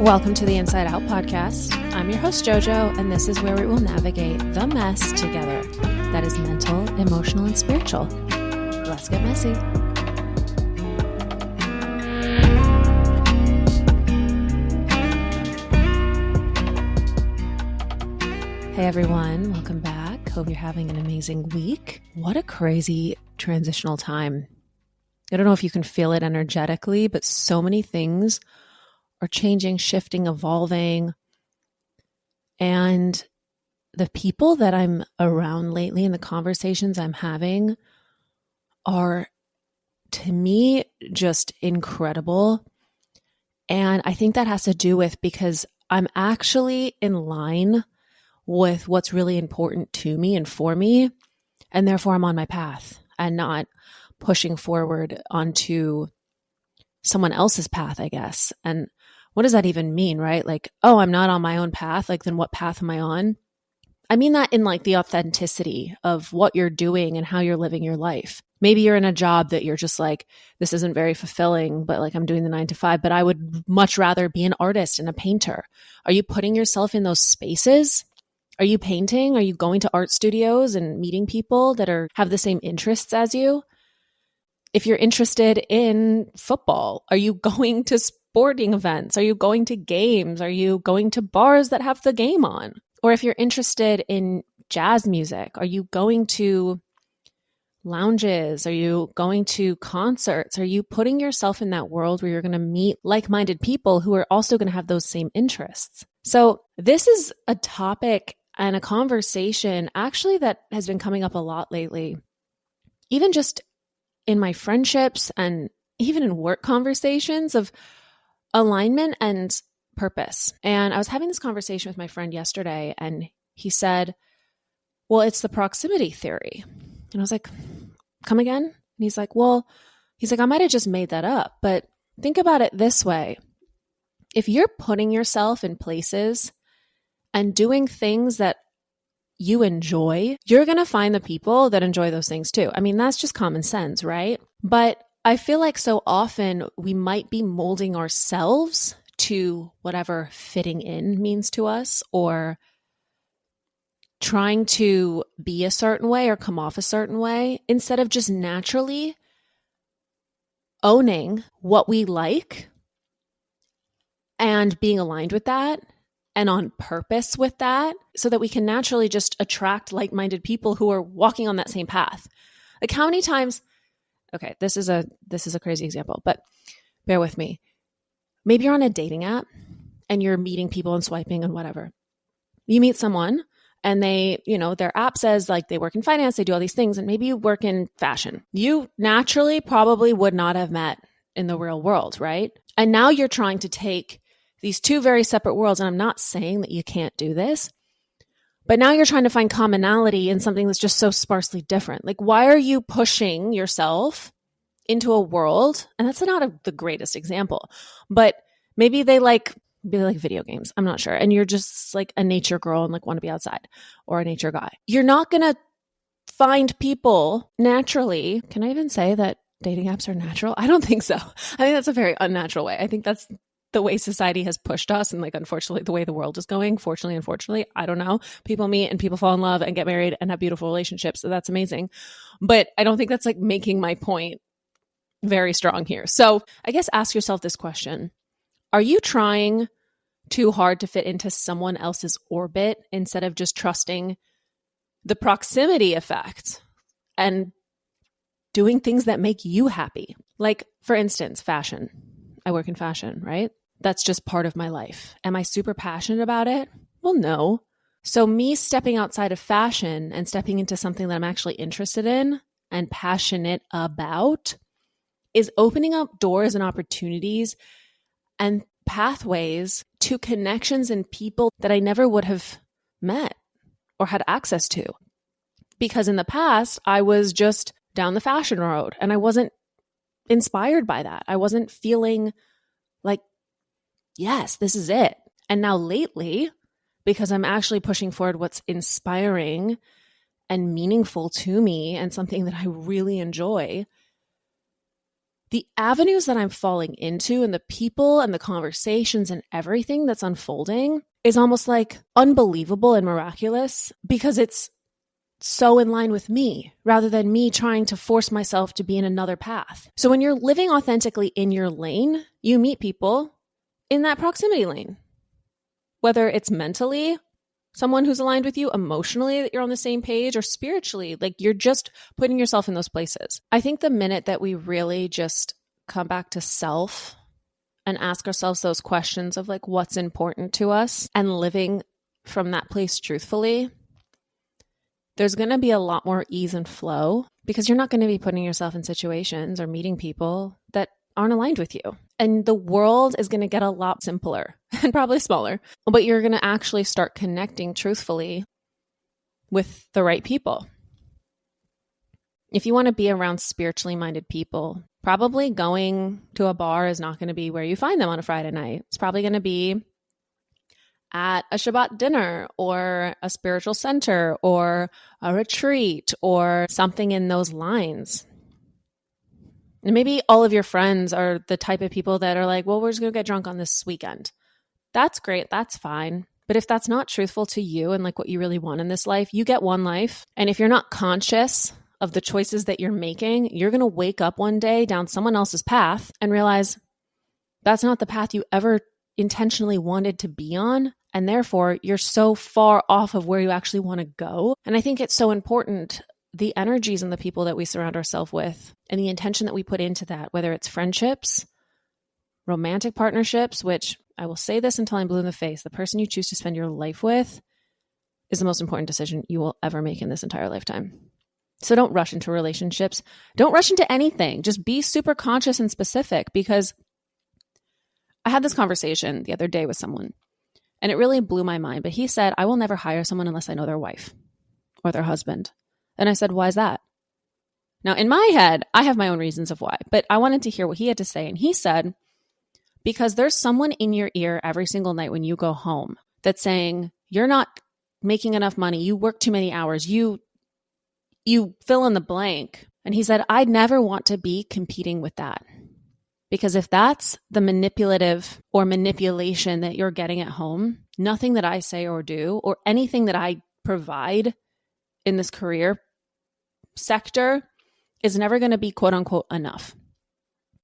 Welcome to the Inside Out podcast. I'm your host, JoJo, and this is where we will navigate the mess together. That is mental, emotional, and spiritual. Let's get messy. Hey everyone, welcome back. Hope you're having an amazing week. What a crazy transitional time. I don't know if you can feel it energetically, but so many things are changing, shifting, evolving. And the people that I'm around lately and the conversations I'm having are, to me, just incredible. And I think that has to do with because I'm actually in line with what's really important to me and for me. And therefore I'm on my path and not pushing forward onto someone else's path, I guess. And what does that even mean, right? Like, oh, I'm not on my own path. Like, then what path am I on? I mean that in like the authenticity of what you're doing and how you're living your life. Maybe you're in a job that you're just like, this isn't very fulfilling, but like I'm doing the 9 to 5, but I would much rather be an artist and a painter. Are you putting yourself in those spaces? Are you painting? Are you going to art studios and meeting people that have the same interests as you? If you're interested in football, are you going to sporting events? Are you going to games? Are you going to bars that have the game on? Or if you're interested in jazz music, are you going to lounges? Are you going to concerts? Are you putting yourself in that world where you're going to meet like-minded people who are also going to have those same interests? So this is a topic and a conversation actually that has been coming up a lot lately, even just in my friendships and even in work conversations of alignment and purpose. And I was having this conversation with my friend yesterday, and he said, well, it's the proximity theory. And I was like, come again? And he's like, I might have just made that up, but think about it this way. If you're putting yourself in places and doing things that you enjoy, you're going to find the people that enjoy those things too. I mean, that's just common sense, right? But I feel like so often we might be molding ourselves to whatever fitting in means to us, or trying to be a certain way or come off a certain way, instead of just naturally owning what we like and being aligned with that and on purpose with that, so that we can naturally just attract like-minded people who are walking on that same path. Like, how many times, okay, this is a crazy example, but bear with me. Maybe you're on a dating app and you're meeting people and swiping and whatever. You meet someone and they, their app says like they work in finance, they do all these things, and maybe you work in fashion. You naturally probably would not have met in the real world, right? And now you're trying to take these two very separate worlds. And I'm not saying that you can't do this, but now you're trying to find commonality in something that's just so sparsely different. Like, why are you pushing yourself into a world? And that's not the greatest example, but maybe they like video games. I'm not sure. And you're just like a nature girl and like want to be outside, or a nature guy. You're not going to find people naturally. Can I even say that dating apps are natural? I don't think so. I think that's a very unnatural way. I think that's the way society has pushed us, and like, unfortunately, the way the world is going. Fortunately, unfortunately, I don't know. People meet and people fall in love and get married and have beautiful relationships. So that's amazing. But I don't think that's like making my point very strong here. So I guess ask yourself this question. Are you trying too hard to fit into someone else's orbit instead of just trusting the proximity effect and doing things that make you happy? Like, for instance, fashion. I work in fashion, right? That's just part of my life. Am I super passionate about it? Well, no. So me stepping outside of fashion and stepping into something that I'm actually interested in and passionate about is opening up doors and opportunities and pathways to connections and people that I never would have met or had access to. Because in the past, I was just down the fashion road and I wasn't inspired by that. I wasn't feeling like, yes, this is it. And now lately, because I'm actually pushing forward what's inspiring and meaningful to me and something that I really enjoy, the avenues that I'm falling into and the people and the conversations and everything that's unfolding is almost like unbelievable and miraculous because it's so in line with me rather than me trying to force myself to be in another path. So when you're living authentically in your lane, you meet people in that proximity lane, whether it's mentally someone who's aligned with you, emotionally that you're on the same page, or spiritually, like you're just putting yourself in those places. I think the minute that we really just come back to self and ask ourselves those questions of like what's important to us and living from that place truthfully, there's going to be a lot more ease and flow because you're not going to be putting yourself in situations or meeting people that aren't aligned with you. And the world is going to get a lot simpler and probably smaller, but you're going to actually start connecting truthfully with the right people. If you want to be around spiritually minded people, probably going to a bar is not going to be where you find them on a Friday night. It's probably going to be at a Shabbat dinner or a spiritual center or a retreat or something in those lines. And maybe all of your friends are the type of people that are like, well, we're just going to get drunk on this weekend. That's great. That's fine. But if that's not truthful to you and like what you really want in this life, you get one life. And if you're not conscious of the choices that you're making, you're going to wake up one day down someone else's path and realize that's not the path you ever intentionally wanted to be on. And therefore, you're so far off of where you actually want to go. And I think it's so important, the energies and the people that we surround ourselves with and the intention that we put into that, whether it's friendships, romantic partnerships, which I will say this until I'm blue in the face, the person you choose to spend your life with is the most important decision you will ever make in this entire lifetime. So don't rush into relationships. Don't rush into anything. Just be super conscious and specific, because I had this conversation the other day with someone and it really blew my mind. But he said, I will never hire someone unless I know their wife or their husband. And I said, why is that? Now, in my head, I have my own reasons of why, but I wanted to hear what he had to say. And he said, because there's someone in your ear every single night when you go home that's saying, you're not making enough money. You work too many hours. You fill in the blank. And he said, I'd never want to be competing with that. Because if that's the manipulative or manipulation that you're getting at home, nothing that I say or do or anything that I provide in this career sector is never going to be quote unquote enough.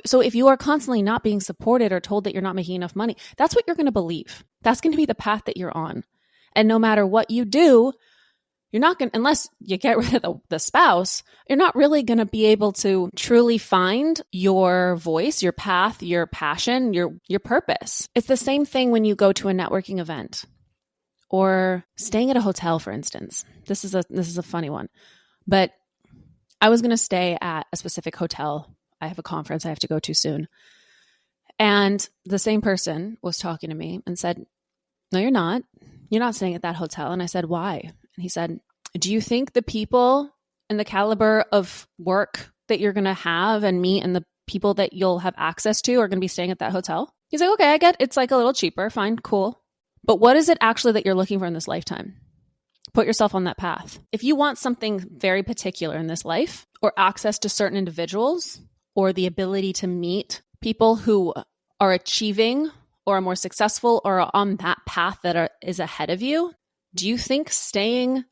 So if you are constantly not being supported or told that you're not making enough money, that's what you're going to believe. That's going to be the path that you're on. And no matter what you do, you're not going to, unless you get rid of the spouse, you're not really going to be able to truly find your voice, your path, your passion, your purpose. It's the same thing when you go to a networking event or staying at a hotel, for instance. This is a funny one, but I was going to stay at a specific hotel. I have a conference I have to go to soon. And the same person was talking to me and said, no, you're not. You're not staying at that hotel. And I said, why? And he said, do you think the people and the caliber of work that you're going to have and meet and the people that you'll have access to are going to be staying at that hotel? He's like, okay, I get it's like a little cheaper. Fine, cool. But what is it actually that you're looking for in this lifetime? Put yourself on that path. If you want something very particular in this life or access to certain individuals or the ability to meet people who are achieving or are more successful or are on that path that is ahead of you, do you think staying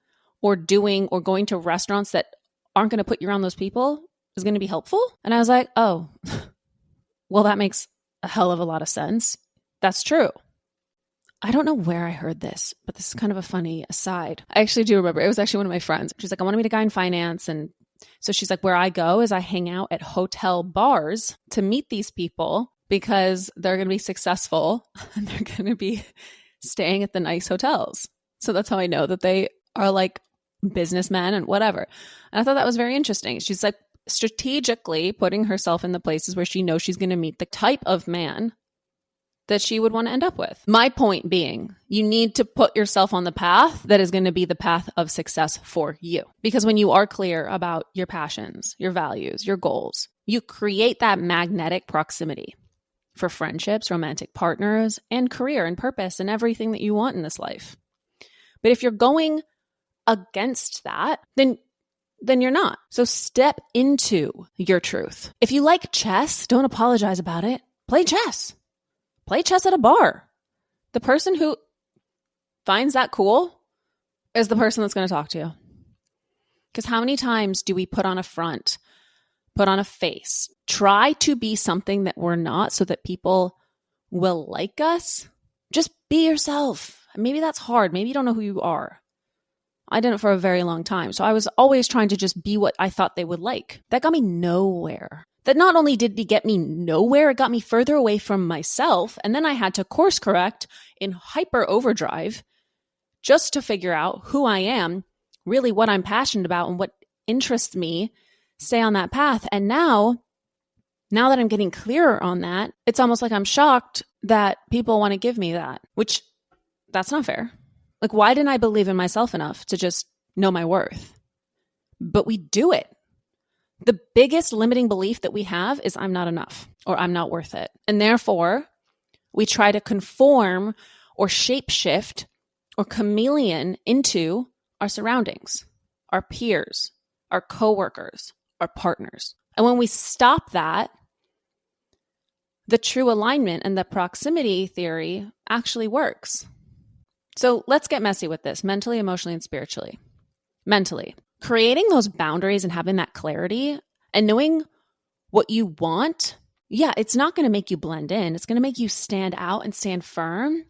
or doing or going to restaurants that aren't going to put you around those people is going to be helpful? And I was like, oh, well, that makes a hell of a lot of sense. That's true. I don't know where I heard this, but this is kind of a funny aside. I actually do remember. It was actually one of my friends. She's like, I want to meet a guy in finance. And so she's like, where I go is I hang out at hotel bars to meet these people because they're going to be successful and they're going to be staying at the nice hotels. So that's how I know that they are like businessmen and whatever. And I thought that was very interesting. She's like strategically putting herself in the places where she knows she's going to meet the type of man that she would want to end up with. My point being, you need to put yourself on the path that is going to be the path of success for you. Because when you are clear about your passions, your values, your goals, you create that magnetic proximity for friendships, romantic partners, and career and purpose and everything that you want in this life. But if you're going against that, then then you're not. So step into your truth. If you like chess, don't apologize about it. Play chess. Play chess at a bar. The person who finds that cool is the person that's going to talk to you. Because how many times do we put on a front, put on a face, try to be something that we're not so that people will like us? Just be yourself. Maybe that's hard. Maybe you don't know who you are. I didn't for a very long time. So I was always trying to just be what I thought they would like. That got me nowhere. That not only did it get me nowhere, it got me further away from myself. And then I had to course correct in hyper overdrive just to figure out who I am, really what I'm passionate about and what interests me, stay on that path. And now that I'm getting clearer on that, it's almost like I'm shocked that people want to give me that, which that's not fair. Like, why didn't I believe in myself enough to just know my worth? But we do it. The biggest limiting belief that we have is I'm not enough or I'm not worth it. And therefore, we try to conform or shapeshift or chameleon into our surroundings, our peers, our coworkers, our partners. And when we stop that, the true alignment and the proximity theory actually works. So let's get messy with this, mentally, emotionally, and spiritually. Mentally, creating those boundaries and having that clarity and knowing what you want, it's not going to make you blend in. It's going to make you stand out and stand firm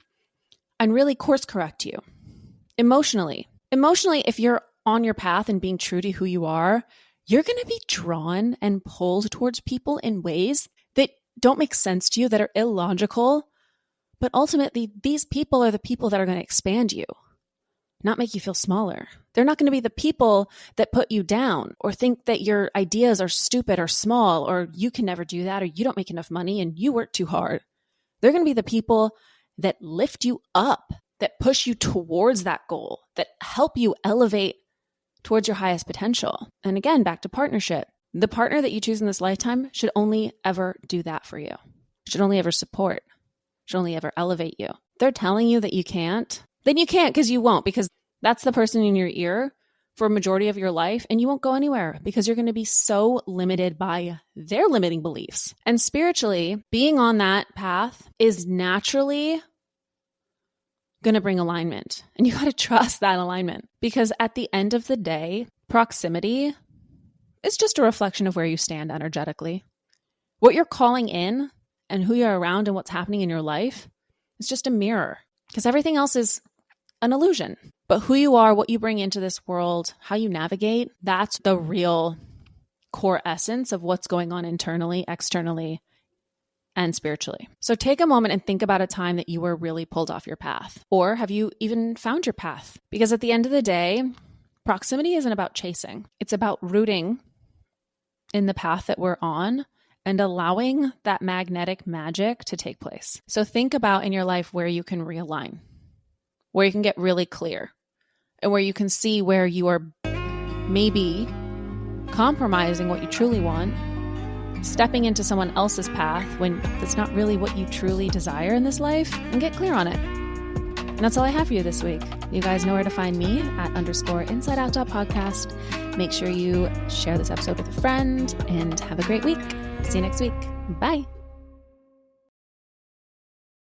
and really course correct you. Emotionally, if you're on your path and being true to who you are, you're going to be drawn and pulled towards people in ways that don't make sense to you, that are illogical. But ultimately, these people are the people that are going to expand you, not make you feel smaller. They're not going to be the people that put you down or think that your ideas are stupid or small or you can never do that or you don't make enough money and you work too hard. They're going to be the people that lift you up, that push you towards that goal, that help you elevate towards your highest potential. And again, back to partnership. The partner that you choose in this lifetime should only ever do that for you, should only ever support, should only ever elevate you. They're telling you that you can't, then you can't because you won't, because that's the person in your ear for a majority of your life and you won't go anywhere because you're going to be so limited by their limiting beliefs. And spiritually, being on that path is naturally going to bring alignment. And you got to trust that alignment because at the end of the day, proximity is just a reflection of where you stand energetically. What you're calling in and who you're around and what's happening in your life is just a mirror because everything else is an illusion. But who you are, what you bring into this world, how you navigate, that's the real core essence of what's going on internally, externally, and spiritually. So take a moment and think about a time that you were really pulled off your path. Or have you even found your path? Because at the end of the day, proximity isn't about chasing. It's about rooting in the path that we're on and allowing that magnetic magic to take place. So think about in your life where you can realign, where you can get really clear, and where you can see where you are maybe compromising what you truly want, stepping into someone else's path when that's not really what you truly desire in this life, and get clear on it. And that's all I have for you this week. You guys know where to find me at _insideout.podcast. Make sure you share this episode with a friend and have a great week. See you next week. Bye.